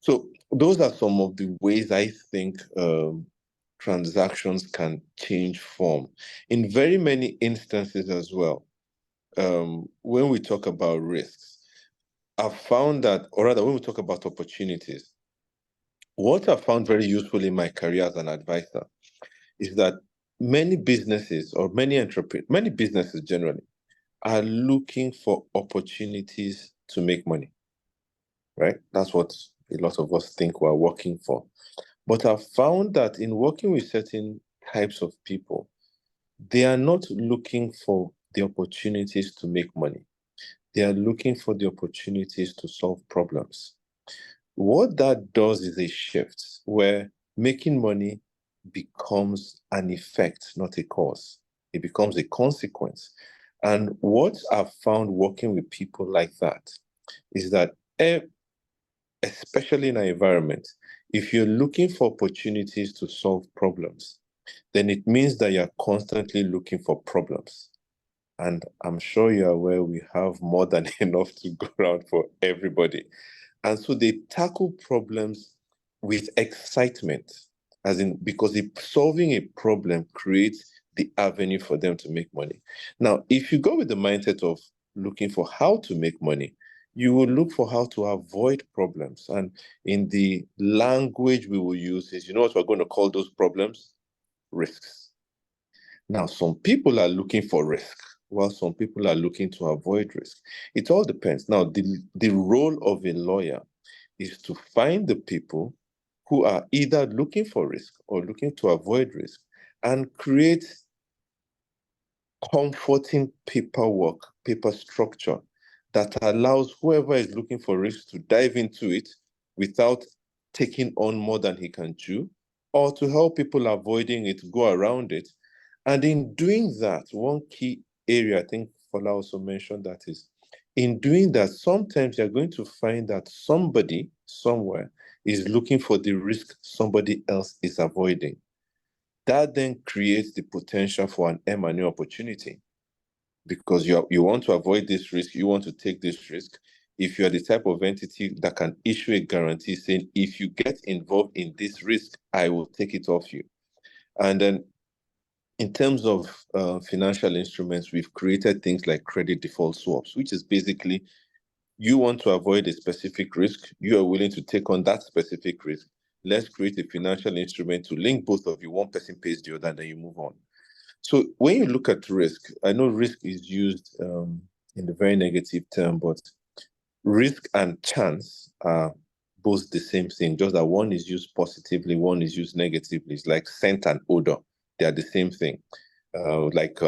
So those are some of the ways I think transactions can change form. In very many instances as well, when we talk about risks, I've found that, or rather when we talk about opportunities, what I found very useful in my career as an advisor is that many businesses or many businesses generally are looking for opportunities to make money, right? That's what a lot of us think we're working for. But I've found that in working with certain types of people, they are not looking for the opportunities to make money. They are looking for the opportunities to solve problems. What that does is a shift where making money becomes an effect, not a cause. It becomes a consequence. And what I've found working with people like that is that, especially in our environment, if you're looking for opportunities to solve problems, then it means that you're constantly looking for problems. And I'm sure you're aware we have more than enough to go around for everybody. And so they tackle problems with excitement, as in, because solving a problem creates the avenue for them to make money. Now, if you go with the mindset of looking for how to make money, you will look for how to avoid problems. And in the language we will use is, you know what we're going to call those problems? Risks. Now, some people are looking for risk, while some people are looking to avoid risk. It all depends. Now, the role of a lawyer is to find the people who are either looking for risk or looking to avoid risk and create comforting paperwork, paper structure that allows whoever is looking for risk to dive into it without taking on more than he can chew, or to help people avoiding it, go around it. And in doing that, one key area, I think Fola also mentioned, that is, in doing that, sometimes you're going to find that somebody somewhere is looking for the risk somebody else is avoiding. That then creates the potential for an M&A opportunity, because you want to avoid this risk, you want to take this risk. If you are the type of entity that can issue a guarantee saying, if you get involved in this risk, I will take it off you. And then in terms of financial instruments, we've created things like credit default swaps, which is basically you want to avoid a specific risk, you are willing to take on that specific risk. Let's create a financial instrument to link both of you. One person pays the other, and then you move on. So when you look at risk, I know risk is used in the very negative term, but risk and chance are both the same thing, just that one is used positively, one is used negatively. It's like scent and odor. They are the same thing. Like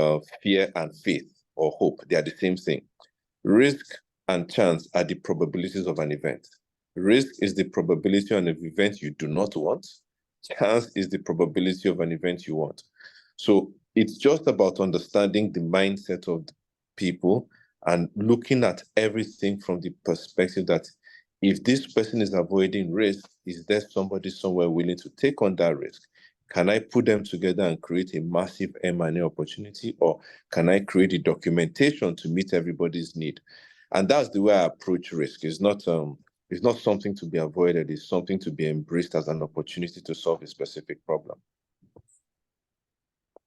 fear and faith or hope, they are the same thing. Risk and chance are the probabilities of an event. Risk is the probability of an event you do not want. Chance is the probability of an event you want. So it's just about understanding the mindset of the people and looking at everything from the perspective that if this person is avoiding risk, is there somebody somewhere willing to take on that risk? Can I put them together and create a massive M&A opportunity, or can I create a documentation to meet everybody's need? And that's the way I approach risk. It's not something to be avoided. It's something to be embraced as an opportunity to solve a specific problem.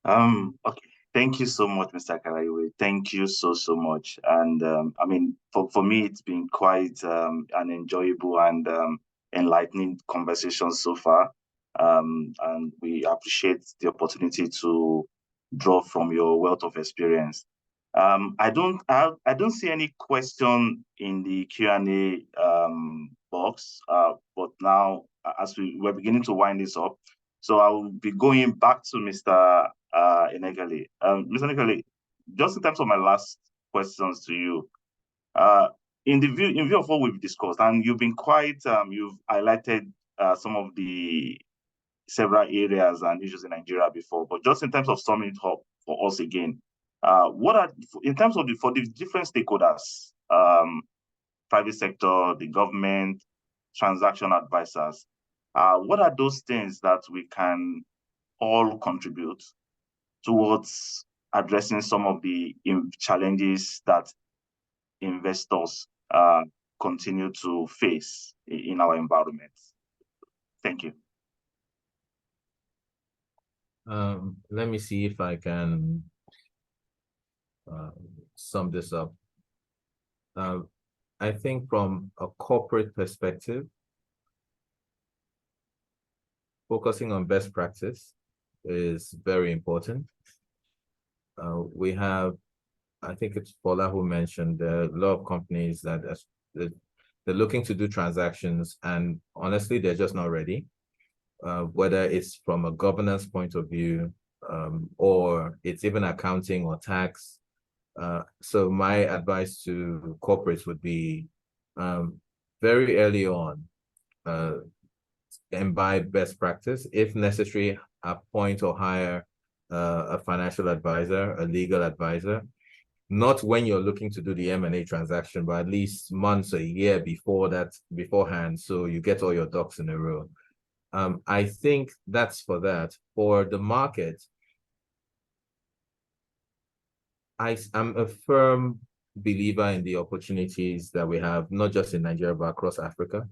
Okay. Thank you so much, Mr. Karaiwe. Thank you so much. And I mean, for me, it's been quite an enjoyable and enlightening conversation so far. And we appreciate the opportunity to draw from your wealth of experience. I don't see any question in the Q&A box, but now as we're beginning to wind this up, so I will be going back to Mr. Enegali. Mr. Enegali, just in terms of my last questions to you, in view of what we've discussed, and you've been quite, you've highlighted some of the several areas and issues in Nigeria before, but just in terms of summing it up for us again, what are, in terms of for the different stakeholders, private sector, the government, transaction advisors, what are those things that we can all contribute towards addressing some of the challenges that investors continue to face in our environment? Thank you. Let me see if I can sum this up. I think from a corporate perspective, focusing on best practice is very important. We have, I think it's Paula who mentioned, there are a lot of companies that they're looking to do transactions, and honestly, they're just not ready. Whether it's from a governance point of view, or it's even accounting or tax. So my advice to corporates would be very early on, imbibe best practice. If necessary, appoint or hire a financial advisor, a legal advisor, not when you're looking to do the M&A transaction, but at least months or a year beforehand, so you get all your ducks in a row. I think that's for that. For the market, I'm a firm believer in the opportunities that we have, not just in Nigeria, but across Africa.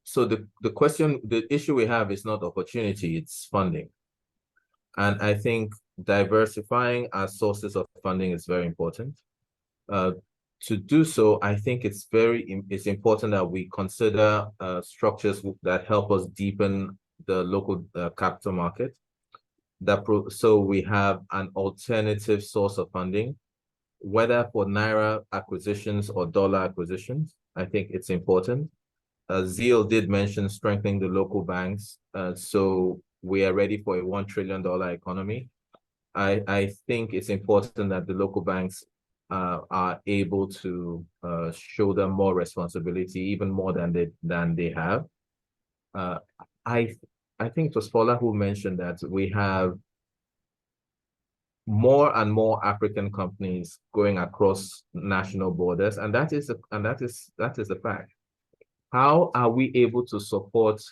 So the issue we have is not opportunity, it's funding. And I think diversifying our sources of funding is very important. to do so, I think it's important that we consider structures that help us deepen the local capital market. So we have an alternative source of funding, whether for Naira acquisitions or dollar acquisitions. I think it's important. Zeal did mention strengthening the local banks. So we are ready for a $1 trillion economy. I think it's important that the local banks are able to show them more responsibility, even more than they have. I think it was Fola who mentioned that we have more and more African companies going across national borders, and that is a fact. How are we able to support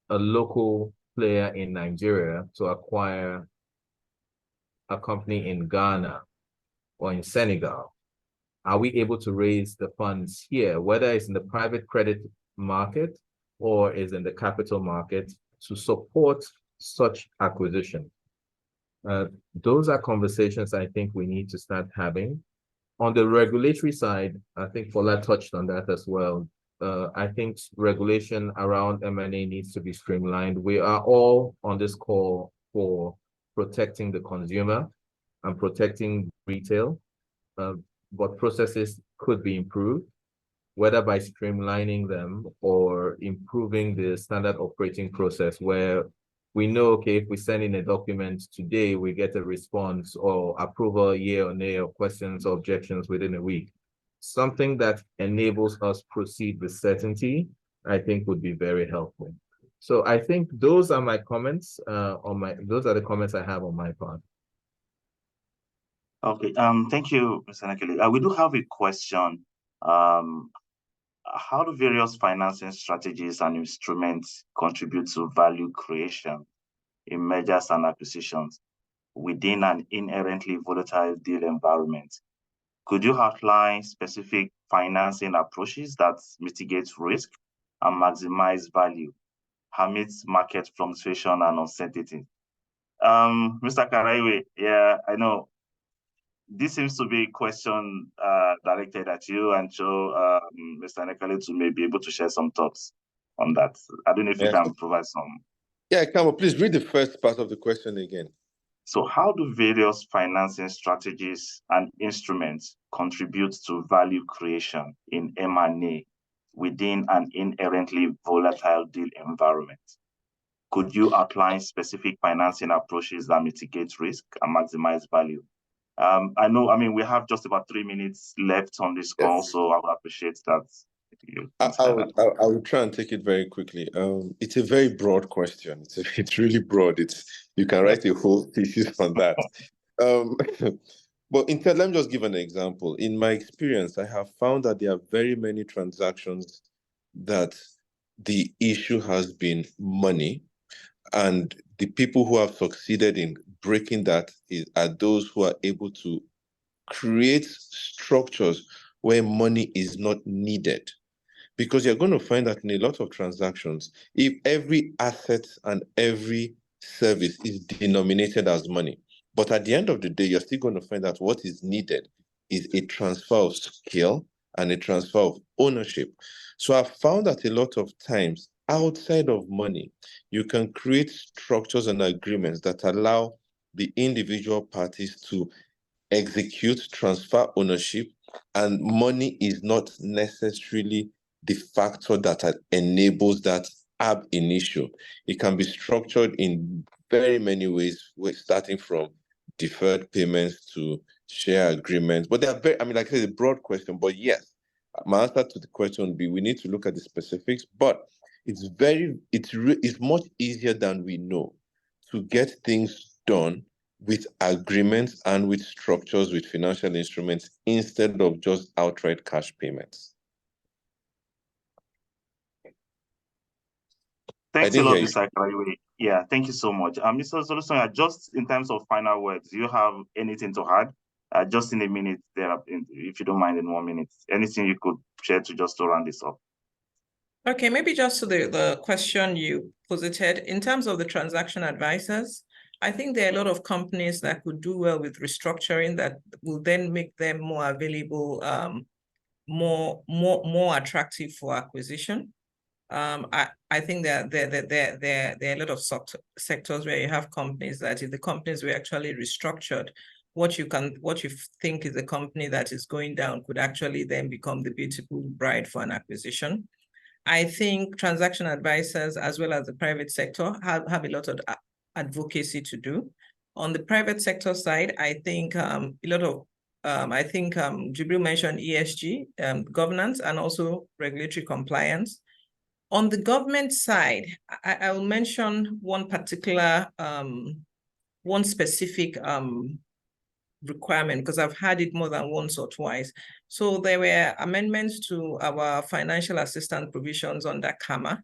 a local player in Nigeria to acquire a company in Ghana or in Senegal? Are we able to raise the funds here, whether it's in the private credit market or is in the capital market, to support such acquisition? Those are conversations I think we need to start having. On the regulatory side, I think Fola touched on that as well. I think regulation around M&A needs to be streamlined. We are all on this call for protecting the consumer and protecting retail, but processes could be improved, whether by streamlining them or improving the standard operating process, where we know, okay, if we send in a document today, we get a response or approval, yea or nay, or questions or objections within a week. Something that enables us proceed with certainty, I think would be very helpful. So I think those are my comments those are the comments I have on my part. Okay, thank you, Mr. Nekele. We do have a question. How do various financing strategies and instruments contribute to value creation in mergers and acquisitions within an inherently volatile deal environment? Could you outline specific financing approaches that mitigate risk and maximize value amidst market fluctuation and uncertainty? Mr. Karaiwe, yeah, I know this seems to be a question directed at you, and so Mr. Nekele may be able to share some thoughts on that. I don't know if you can provide some. Yeah, Kamo, please read the first part of the question again. So how do various financing strategies and instruments contribute to value creation in M&A within an inherently volatile deal environment? Could you outline specific financing approaches that mitigate risk and maximize value? We have just about 3 minutes left on this call, so I would appreciate that. I will try and take it very quickly. It's a very broad question. It's really broad. You can write a whole thesis on that. But let me just give an example. In my experience, I have found that there are very many transactions that the issue has been money, and the people who have succeeded in breaking that are those who are able to create structures where money is not needed. Because you're going to find that in a lot of transactions, if every asset and every service is denominated as money, but at the end of the day, you're still going to find that what is needed is a transfer of skill and a transfer of ownership. So I've found that a lot of times, outside of money, you can create structures and agreements that allow the individual parties to execute, transfer ownership, and money is not necessarily the factor that enables that ab initio. It can be structured in very many ways, starting from deferred payments to share agreements. But they are very, like I said, a broad question. But yes, my answer to the question would be we need to look at the specifics, but it's much easier than we know to get things done with agreements and with structures with financial instruments instead of just outright cash payments. Thanks a lot, Mr. Karaiwe. Yeah, thank you so much. Mr. Solusonya, just in terms of final words, do you have anything to add? Just in a minute, if you don't mind, in 1 minute, anything you could share to round this up? Okay, maybe just to the question you posited, in terms of the transaction advisors, I think there are a lot of companies that could do well with restructuring that will then make them more available more attractive for acquisition. I think that there are a lot of sectors where you have companies that if the companies were actually restructured, what you think is a company that is going down could actually then become the beautiful bride for an acquisition. I think transaction advisors as well as the private sector have a lot of advocacy to do. On the private sector side, I think Jibril mentioned ESG, governance, and also regulatory compliance. On the government side, I will mention one particular, one specific requirement because I've had it more than once or twice. So there were amendments to our financial assistance provisions under CAMA.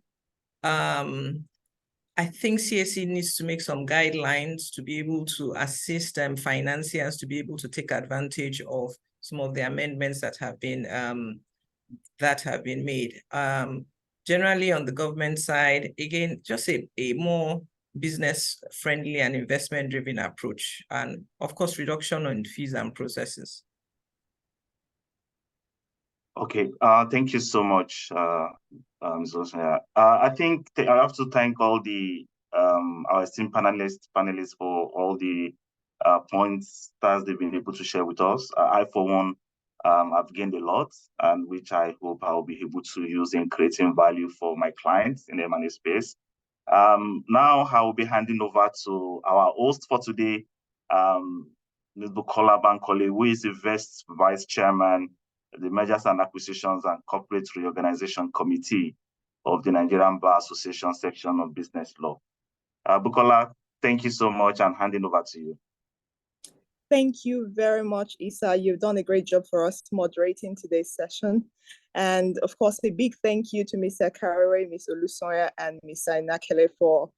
I think CSE needs to make some guidelines to be able to assist financiers to be able to take advantage of some of the amendments that have been made. Generally on the government side, again, just a more business-friendly and investment-driven approach, and of course, reduction on fees and processes. Okay, thank you so much, Ms. Osanya. I think I have to thank all the our esteemed panelists for all the points that they've been able to share with us. I, for one, I've gained a lot, and which I hope I'll be able to use in creating value for my clients in the M&A space. Now I will be handing over to our host for today, Ms. Bukola Bankole, who is the Vice Chairman, the Mergers and Acquisitions and Corporate Reorganization Committee of the Nigerian Bar Association section of Business Law. Bukola, thank you so much, and handing over to you. Thank you very much, Issa. You've done a great job for us moderating today's session. And of course, a big thank you to Mr. Karore, Ms. Olusoya, and Mr. Inakele for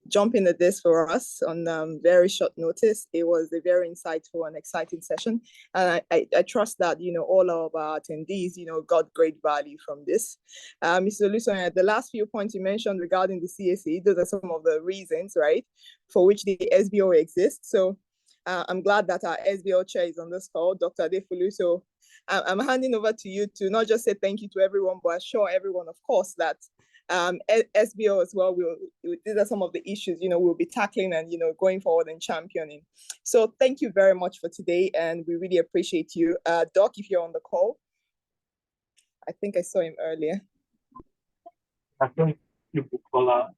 jumping at this for us on very short notice. It was a very insightful and exciting session. And I trust that, all of our attendees, got great value from this. Mr. Olusoya, the last few points you mentioned regarding the CSE, those are some of the reasons, right, for which the SBO exists. So I'm glad that our SBL chair is on this call, Dr. Adefulu. So I'm handing over to you to not just say thank you to everyone, but assure everyone, of course, that SBL as well, these are some of the issues, we'll be tackling and, going forward and championing. So thank you very much for today, and we really appreciate you. Doc, if you're on the call, I think I saw him earlier. Thank you, Bukola.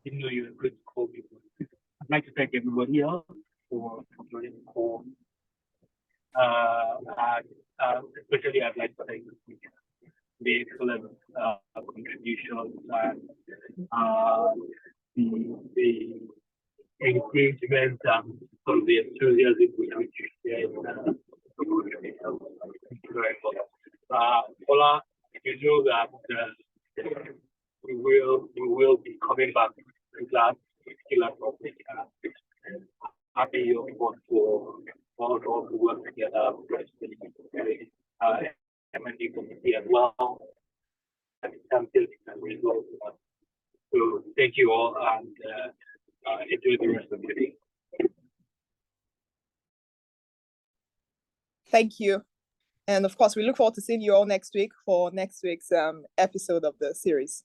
Didn't know you were good to call people. I'd like to thank everybody else for joining the call. Especially I'd like to thank the excellent contributions and the engagement and sort of the enthusiasm with which you shared. Thank you very much. Ola, you know that we will be coming back to that particular topic. Happy you want for all to work together with the M&A committee as well. So thank you all, and enjoy the rest of the day. Thank you. And of course, we look forward to seeing you all next week for next week's episode of the series.